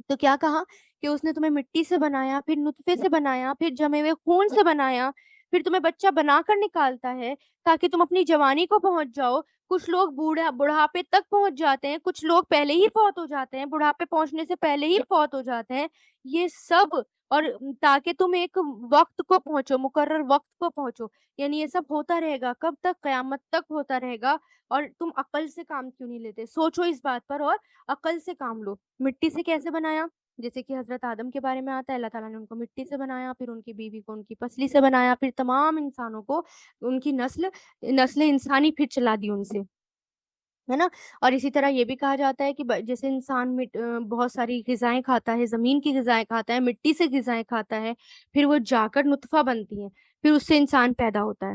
تو کیا کہا کہ اس نے تمہیں مٹی سے بنایا، پھر نطفے سے بنایا، پھر جمے ہوئے خون سے بنایا، پھر تمہیں بچہ بنا کر نکالتا ہے تاکہ تم اپنی جوانی کو پہنچ جاؤ۔ کچھ لوگ بڑھاپے تک پہنچ جاتے ہیں، کچھ لوگ پہلے ہی فوت ہو جاتے ہیں، بڑھاپے پہنچنے سے پہلے ہی فوت ہو جاتے ہیں۔ یہ سب، اور تاکہ تم ایک وقت کو پہنچو، مقرر وقت کو پہنچو، یعنی یہ سب ہوتا رہے گا، کب تک؟ قیامت تک ہوتا رہے گا۔ اور تم عقل سے کام کیوں نہیں لیتے؟ سوچو اس بات پر اور عقل سے کام لو۔ مٹی سے کیسے بنایا؟ جیسے کہ حضرت آدم کے بارے میں آتا ہے، اللہ تعالیٰ نے ان کو مٹی سے بنایا، پھر ان کی بیوی کو ان کی پسلی سے بنایا، پھر تمام انسانوں کو ان کی نسل انسانی پھر چلا دی ان سے، ہے نا۔ اور اسی طرح یہ بھی کہا جاتا ہے کہ جیسے انسان بہت ساری غذائیں کھاتا ہے، زمین کی غذائیں کھاتا ہے، مٹی سے غذائیں کھاتا ہے، پھر وہ جا کر نطفہ بنتی ہے، پھر اس سے انسان پیدا ہوتا ہے۔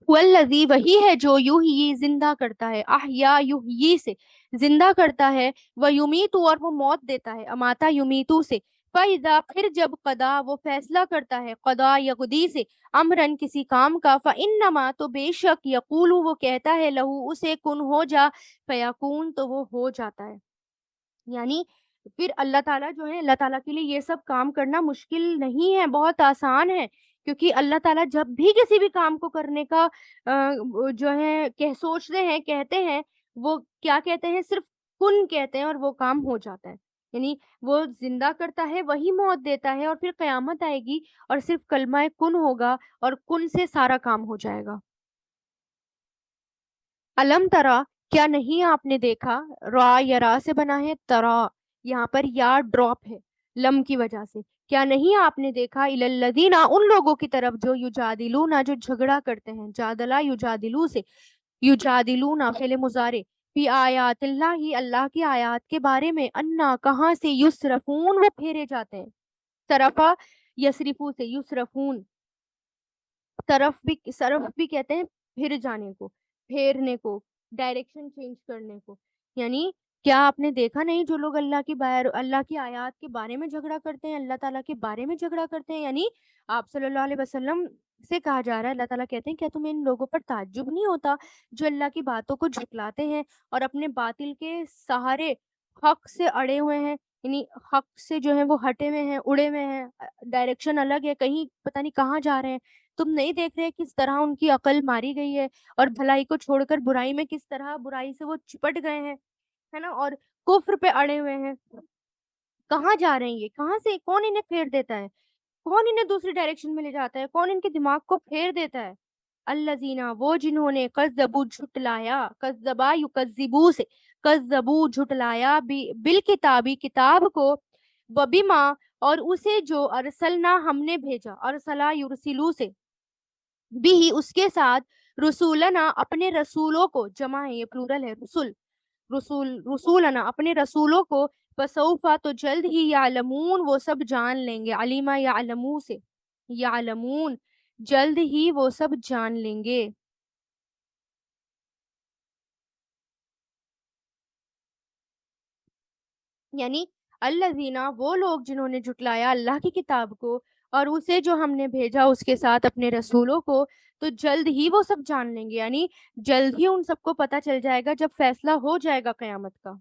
والذی، وہی ہے جو یحیی، زندہ کرتا ہے، احیا یحیی سے زندہ کرتا ہے، ویمیت، اور وہ موت دیتا ہے، اماتا یمیتو سے، فاذا، پھر جب قضا، وہ فیصلہ کرتا ہے، قضا یقضی سے، امرن، کسی کام کا، فانما، تو بے شک، یقول، وہ کہتا ہے، لہو، اسے، کن، ہو جا، فیکون، تو وہ ہو جاتا ہے۔ یعنی پھر اللہ تعالیٰ جو ہے، اللہ تعالیٰ کے لیے یہ سب کام کرنا مشکل نہیں ہے، بہت آسان ہے، کیونکہ اللہ تعالیٰ جب بھی کسی بھی کام کو کرنے کا جو ہے کہ سوچتے ہیں، کہتے ہیں، وہ کیا کہتے ہیں؟ صرف کن کہتے ہیں اور وہ کام ہو جاتا ہے۔ یعنی وہ زندہ کرتا ہے، وہی موت دیتا ہے، اور پھر قیامت آئے گی اور صرف کلمہ کن ہوگا اور کن سے سارا کام ہو جائے گا۔ علم ترا، کیا نہیں آپ نے دیکھا؟ را، یا را سے بنا ہے ترا، یہاں پر یا ڈراپ ہے لم کی وجہ سے۔ کیا نہیں آپ نے دیکھا؟ الذین، ان لوگوں کی طرف، جو یجادلون، جو جھگڑا کرتے ہیں، جادلہ یجادلو سے، یجادلون فعل مضارع، فی آیات اللہ، اللہ کی آیات کے بارے میں، انا، کہاں سے، یسرفون، وہ پھیرے جاتے ہیں، طرفا یسرفو سے، یسرفون، صرف بھی کہتے ہیں پھر جانے کو، پھیرنے کو، ڈائریکشن چینج کرنے کو۔ یعنی کیا آپ نے دیکھا نہیں جو لوگ اللہ کی آیات کے بارے میں جھگڑا کرتے ہیں، اللہ تعالیٰ کے بارے میں جھگڑا کرتے ہیں، یعنی آپ صلی اللہ علیہ وسلم سے کہا جا رہا ہے، اللہ تعالیٰ کہتے ہیں کیا تمہیں ان لوگوں پر تعجب نہیں ہوتا جو اللہ کی باتوں کو جھٹلاتے ہیں اور اپنے باطل کے سہارے حق سے اڑے ہوئے ہیں، یعنی حق سے جو ہے وہ ہٹے ہوئے ہیں، اڑے ہوئے ہیں، ڈائریکشن الگ ہے، کہیں پتہ نہیں کہاں جا رہے ہیں۔ تم نہیں دیکھ رہے کس طرح ان کی عقل ماری گئی ہے، اور بھلائی کو چھوڑ کر برائی میں کس طرح برائی سے وہ چپٹ گئے ہیں، ہے نا، اور کفر پہ اڑے ہوئے ہیں۔ کہاں جا رہے ہیں یہ؟ کہاں سے کون انہیں پھیر دیتا ہے؟ کون انہیں دوسری ڈائریکشن میں لے جاتا ہے؟ کون ان کے دماغ کو پھیر دیتا ہے؟ الذین، وہ جنہوں نے، کذبوا، جھٹلایا، کذبا یکذبو سے، کذبوا، جھٹلایا، بالکتابی، کتاب کو، وبما، اور اسے جو، ارسلنا، ہم نے بھیجا، ارسلا یرسلو سے، بھی، اس کے ساتھ، رسولنا، اپنے رسولوں کو، جمع ہے، یہ پلورل ہے، رسولنا، اپنے رسولوں کو، فسوفا، تو جلد ہی، یعلمون، وہ سب جان لیں گے، علیما یعلمو سے، یعلمون، جلد ہی وہ سب جان لیں گے۔ یعنی الذین، وہ لوگ جنہوں نے جھٹلایا اللہ کی کتاب کو اور اسے جو ہم نے بھیجا اس کے ساتھ اپنے رسولوں کو، تو جلد ہی وہ سب جان لیں گے، یعنی جلد ہی ان سب کو پتہ چل جائے گا جب فیصلہ ہو جائے گا قیامت کا۔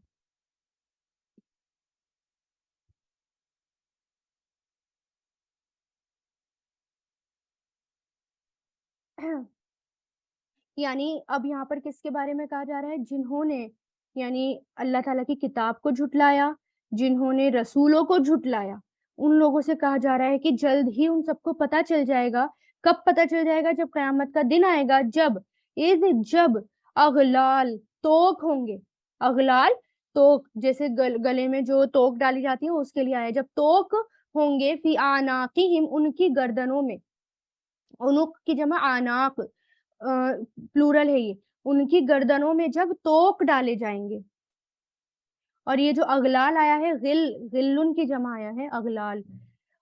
یعنی اب یہاں پر کس کے بارے میں کہا جا رہا ہے؟ جنہوں نے، یعنی اللہ تعالیٰ کی کتاب کو جھٹلایا، جنہوں نے رسولوں کو جھٹلایا، ان لوگوں سے کہا جا رہا ہے کہ جلد ہی ان سب کو پتہ چل جائے گا۔ کب پتہ چل جائے گا؟ جب قیامت کا دن آئے گا، جب اغلال، توق ہوں گے، اغلال، توق، جیسے گلے میں جو توق ڈالی جاتی ہے اس کے لیے آیا، جب توق ہوں گے، فی آناقہم، ان کی گردنوں میں، عنق کی جمع آناق، پلورل ہے یہ، ان کی گردنوں میں جب توق ڈالے جائیں گے. اور یہ جو اغلال آیا ہے غلن کی جمع آیا ہے اغلال,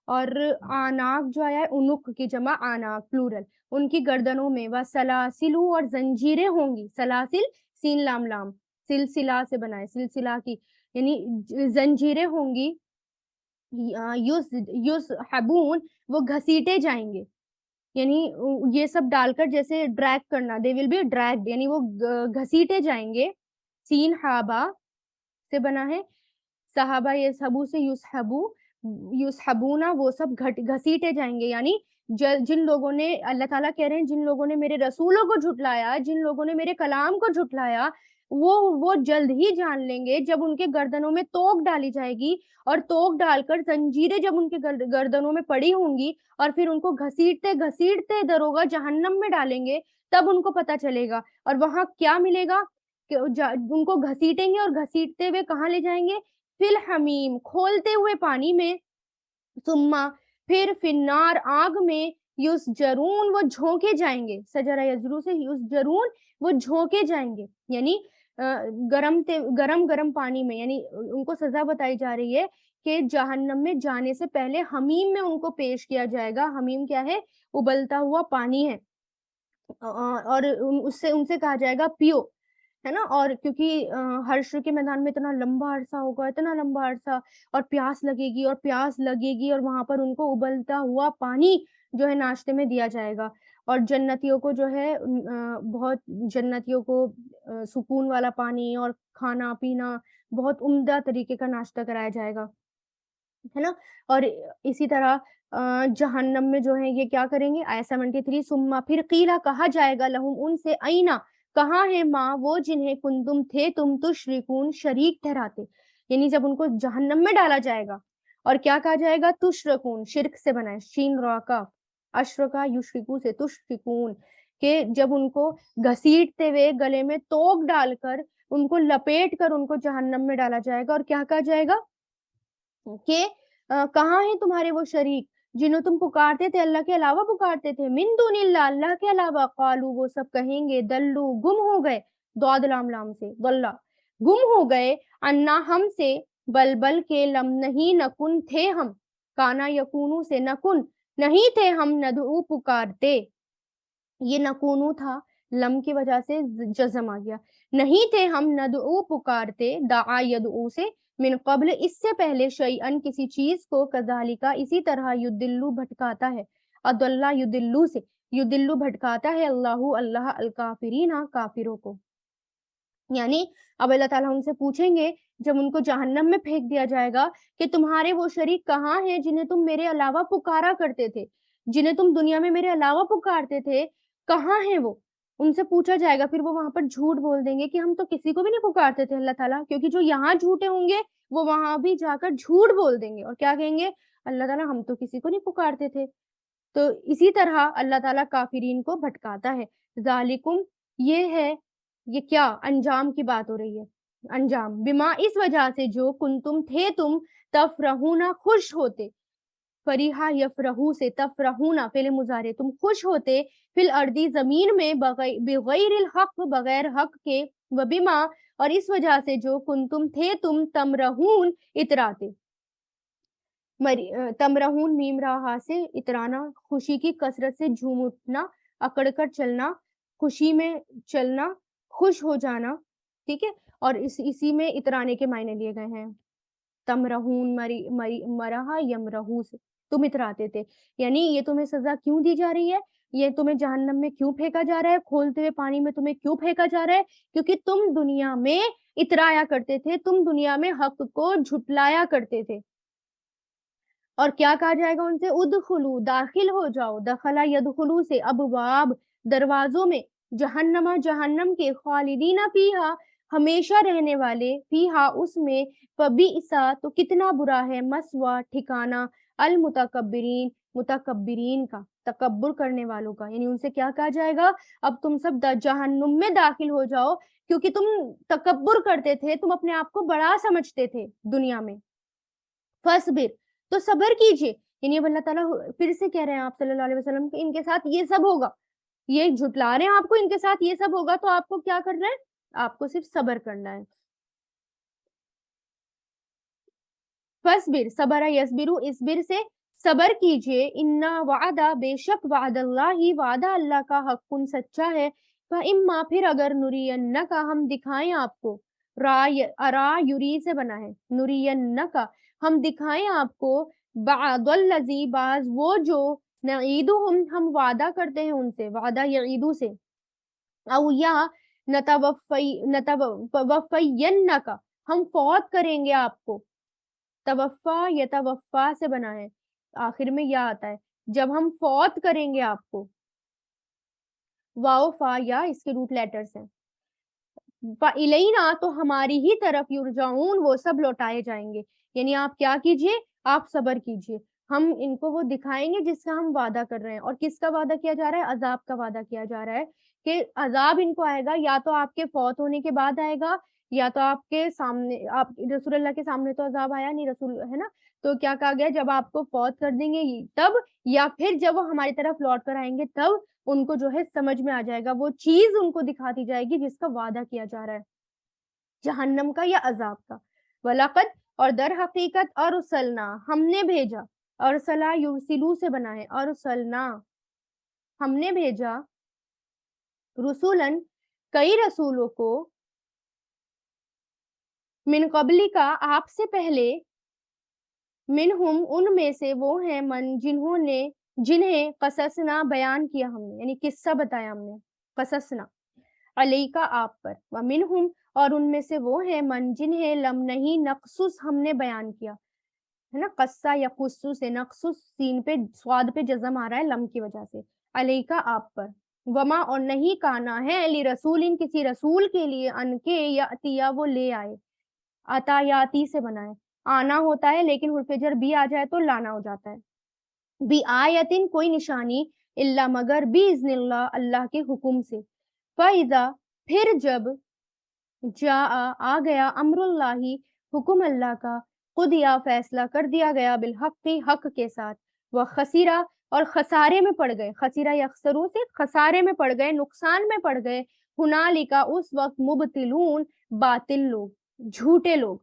اور آناک جو آیا ہے انق کی جمع آناک پلورل, ان کی گردنوں میں وسلاسلو اور زنجیریں ہوں گی. سلاسل سین لام لام, سلسلہ سے بنا ہے, سلسلہ کی یعنی زنجیریں ہوں گی. یوس حبون وہ گھسیٹے جائیں گے, یعنی یہ سب ڈال کر جیسے ڈریگ کرنا, دے ول بی ڈریگڈ یعنی وہ گھسیٹے جائیں گے. سین حابا سے بنا ہے, صحابہ یسحبو سے یسحبو, یسحبونا وہ سب گھسیٹے جائیں گے. یعنی جن لوگوں نے, اللہ تعالیٰ کہہ رہے ہیں جن لوگوں نے میرے رسولوں کو جھٹلایا, جن لوگوں نے میرے کلام کو جھٹلایا, وہ جلد ہی جان لیں گے جب ان کے گردنوں میں توق ڈالی جائے گی, اور توق ڈال کر زنجیریں جب ان کے گردنوں میں پڑی ہوں گی, اور پھر ان کو گھسیٹتے گھسیٹتے دروغہ جہنم میں ڈالیں گے, تب ان کو پتا چلے گا. اور وہاں کیا ملے گا کہ ان کو گھسیٹیں گے, اور گھسیٹتے ہوئے کہاں لے جائیں گے؟ فی الحمیم کھولتے ہوئے پانی میں, ثم پھر فنار آگ میں, یسجرون وہ جھونکے جائیں گے. سجرہ یزرو سے یسجرون وہ جھونکے جائیں گے, یعنی گرم پانی میں. یعنی ان کو سزا بتائی جا رہی ہے کہ جہنم میں جانے سے پہلے حمیم میں ان کو پیش کیا جائے گا. حمیم کیا ہے؟ ابلتا ہوا پانی ہے, اور ان سے کہا جائے گا پیو, ہے نا. اور کیونکہ حشر کے میدان میں اتنا لمبا عرصہ ہوگا, اتنا لمبا عرصہ, اور پیاس لگے گی اور پیاس لگے گی, اور وہاں پر ان کو ابلتا ہوا پانی جو ہے ناشتے میں دیا جائے گا. اور جنتیوں کو جو ہے بہت, جنتیوں کو سکون والا پانی اور کھانا پینا, بہت عمدہ طریقے کا ناشتہ کرایا جائے گا, ہے نا. اور اسی طرح جہنم میں جو ہے یہ کیا کریں گے؟ آیت 73, ثم پھر قیلا کہا جائے گا لہم ان سے, اینا کہاں ہے, ماں وہ جنہیں کنتم تھے تم تشرکون شریک ٹھہراتے. یعنی جب ان کو جہنم میں ڈالا جائے گا, اور کیا کہا جائے گا؟ تشرکون, شرک سے بنا ہے, شین را کا, اشرکا یشرکو سے تشرکون, کہ جب ان کو گھسیٹتے ہوئے گلے میں توق ڈال کر, ان کو لپیٹ کر ان کو جہنم میں ڈالا جائے گا, اور کیا کہا جائے گا کہ کہاں ہیں تمہارے وہ شریک جنہوں تم پکارتے تھے, اللہ کے علاوہ پکارتے تھے, من دون اللہ, اللہ کے علاوہ, قالو وہ سب کہیں گے, دلو گم ہو گئے, دعاد لام لام سے دلہ گم ہو گئے, انا ہم سے, بل کے لم نہیں نکن تھے ہم, کانا یکونو سے نکن نہیں تھے ہم, ندعو پکارتے, یہ نکونو تھا, لم کی وجہ سے جزم آ گیا, نہیں تھے ہم ندعو پکارتے, دعا یدعو سے, من قبل اس سے پہلے, شیئن کسی چیز کو, کذالکا اسی طرح, یدلو بھٹکاتا ہے, ادلہ یدلو سے, یدلو بھٹکاتا ہے, اللہ الکافرین کافروں کو. یعنی اب اللہ تعالیٰ ان سے پوچھیں گے جب ان کو جہنم میں پھینک دیا جائے گا کہ تمہارے وہ شریک کہاں ہیں جنہیں تم میرے علاوہ پکارا کرتے تھے, جنہیں تم دنیا میں میرے علاوہ پکارتے تھے, کہاں ہیں وہ؟ ان سے پوچھا جائے گا. پھر وہ وہاں پر جھوٹ بول دیں گے کہ ہم تو کسی کو بھی نہیں پکارتے تھے اللہ تعالیٰ, کیونکہ جو یہاں جھوٹے ہوں گے وہ وہاں بھی جا کر جھوٹ بول دیں گے, اور کیا کہیں گے؟ اللہ تعالیٰ ہم تو کسی کو نہیں پکارتے تھے. تو اسی طرح اللہ تعالیٰ کافرین کو بھٹکاتا ہے. ذالکم یہ ہے, یہ کیا انجام کی بات ہو رہی ہے, انجام, بما اس وجہ سے, جو کنتم تھے تم, تفرحونا خوش ہوتے, فریحہ یفرحو سے, تفرحونا فعل مضارع, تم خوش ہوتے, فی الارض زمین میں, بغیر الحق بغیر حق کے, وبما اور اس وجہ سے, جو کنتم تھے تم, تمرہون اتراتے, تمرہون میم راہا سے اترانا, خوشی کی کثرت سے جھوم اٹھنا, اکڑ کر چلنا, خوشی میں چلنا, خوش ہو جانا, ٹھیک ہے. اور اسی میں اترانے کے معنی لیے گئے ہیں, تمرہون مرہا یمرہو سے, تم اتراتے تھے. یعنی یہ تمہیں سزا کیوں دی جا رہی ہے, یہ تمہیں جہنم میں کیوں پھینکا جا رہا ہے, کھولتے ہوئے پانی میں تمہیں کیوں پھینکا جا رہا ہے؟ کیونکہ تم دنیا میں اترایا کرتے تھے, تم دنیا میں حق کو جھٹلایا کرتے تھے. اور کیا کہا جائے گا ان سے؟ ادخلو داخل ہو جاؤ, دخلا یدخلو سے, ابواب دروازوں میں, جہنم جہنم کے, خالدین فیہا ہمیشہ رہنے والے, فیہا اس میں, فبئسا تو کتنا برا ہے, مسوا ٹھکانہ, المتکبرین متکبرین کا, تکبر کرنے والوں کا. یعنی ان سے کیا کہا جائے گا؟ اب تم سب جہنم میں داخل ہو جاؤ, کیونکہ تم تکبر کرتے تھے, تم اپنے آپ کو بڑا سمجھتے تھے دنیا میں. فصبر تو صبر کیجئے. یعنی اب اللہ تعالیٰ پھر سے کہہ رہے ہیں آپ صلی اللہ علیہ وسلم کہ ان کے ساتھ یہ سب ہوگا, یہ جھٹلا رہے ہیں آپ کو، ان کے ساتھ یہ سب ہوگا تو آپ کو کیا کرنا ہے؟ آپ کو صرف صبر کرنا ہے. فصبر صبر یصبرو، اصبر سے صبر کیجئے، انا وعدہ بے شک وعد اللہ ہی وعدہ اللہ کا حق سچا ہے. فاما پھر اگر نرینکا ہم دکھائیں آپ کو، ارا یری سے بنا ہے، نرینکا ہم دکھائیں آپ کو، بعض الذی بعض وہ جو نعیدہم ہم وعدہ کرتے ہیں ان سے، وعدہ یعیدو سے، او یا نتوفینکا ہم فوت کریں گے آپ کو. توفا یتوفا سے بنا ہے، آخر میں یا آتا ہے، جب ہم فوت کریں گے آپ کو. واؤ فا یا اس کے روٹ لیٹرز ہیں. فَإِلَيْنَا تو ہماری ہی طرف یرجعون وہ سب لوٹائے جائیں گے. یعنی آپ کیا کیجئے؟ آپ صبر کیجئے، ہم ان کو وہ دکھائیں گے جس کا ہم وعدہ کر رہے ہیں. اور کس کا وعدہ کیا جا رہا ہے؟ عذاب کا وعدہ کیا جا رہا ہے کہ عذاب ان کو آئے گا، یا تو آپ کے فوت ہونے کے بعد آئے گا، یا تو آپ کے سامنے، آپ رسول اللہ کے سامنے تو عذاب آیا نہیں، رسول ہے نا، تو کیا کہا گیا؟ جب آپ کو فوت کر دیں گے تب، یا پھر جب وہ ہماری طرف لوٹ کر آئیں گے تب ان کو جو ہے سمجھ میں آ جائے گا، وہ چیز ان کو دکھاتی جائے گی جس کا وعدہ کیا جا رہا ہے، جہنم کا یا عذاب کا. وَلَقَدْ اور در حقیقت ارسلنا ہم نے بھیجا، ارسلا یرسلو سے بنا ہے، ارسلنا ہم نے بھیجا، رسولن کئی رسولوں کو، من قبلی کا آپ سے پہلے، منہم ان میں سے وہ ہیں، من جنہیں قصصنا بیان کیا ہم نے، یعنی قصہ بتایا ہم نے، قصصنا علیکا آپ پر، ومنہم اور ان میں سے وہ ہیں، من جنہیں لم نہیں نقصص ہم نے بیان کیا ہے نا، قصہ یا قصو سے، نقصص سین پہ سواد پہ جزم آ رہا ہے لم کی وجہ سے، علیکا آپ پر. وما اور نہیں کانا ہے علی رسول ان کسی رسول کے لیے، ان کے یا عطیہ وہ لے آئے، عطا یا عطی سے بنائے، آنا ہوتا ہے لیکن حرف جر بھی آ جائے تو لانا ہو جاتا ہے. بھی آیتن کوئی نشانی، اللہ مگر باذن اللہ اللہ کے حکم سے. فَإِذَا پھر جب جاء آ گیا، امر اللہ حکم اللہ کا، قضیا فیصلہ کر دیا گیا، بالحق حق کے ساتھ، وہ خسیرہ اور خسارے میں پڑ گئے، خسیرہ یخسرو سے خسارے میں پڑ گئے، نقصان میں پڑ گئے، ہنالکا اس وقت، مبتلون باطل لوگ، جھوٹے لوگ.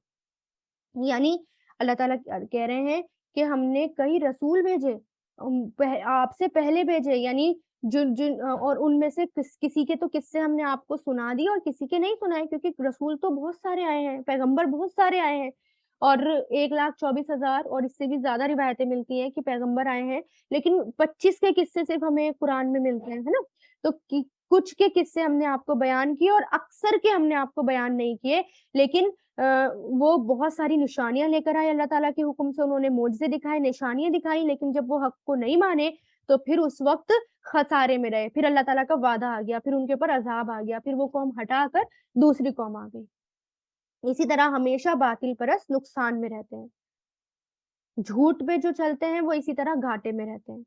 یعنی اللہ تعالیٰ کہہ رہے ہیں کہ ہم نے کئی رسول بھیجے، آپ سے پہلے بھیجے، یعنی جن اور ان میں سے کسی کے تو قصے ہم نے آپ کو سنا دی اور کسی کے نہیں سنائے، کیونکہ رسول تو بہت سارے آئے ہیں، پیغمبر بہت سارے آئے ہیں، اور 1,24,000 اور اس سے بھی زیادہ روایتیں ملتی ہیں کہ پیغمبر آئے ہیں، لیکن 25 کے قصے صرف ہمیں قرآن میں ملتے ہیں، ہے نا. تو کچھ کے قصے ہم نے آپ کو بیان کیے اور اکثر کے ہم نے آپ کو بیان نہیں کیے، لیکن وہ بہت ساری نشانیاں لے کر آئے اللہ تعالیٰ کے حکم سے، انہوں نے معجزے دکھائے، نشانیاں دکھائی، لیکن جب وہ حق کو نہیں مانے تو پھر اس وقت خسارے میں رہے، پھر اللہ تعالیٰ کا وعدہ آ گیا، پھر ان کے اوپر عذاب آ گیا، پھر وہ قوم ہٹا کر دوسری قوم آ گئی. اسی طرح ہمیشہ باطل پرست نقصان میں رہتے ہیں، جھوٹ پہ جو چلتے ہیں وہ اسی طرح گھاٹے میں رہتے ہیں.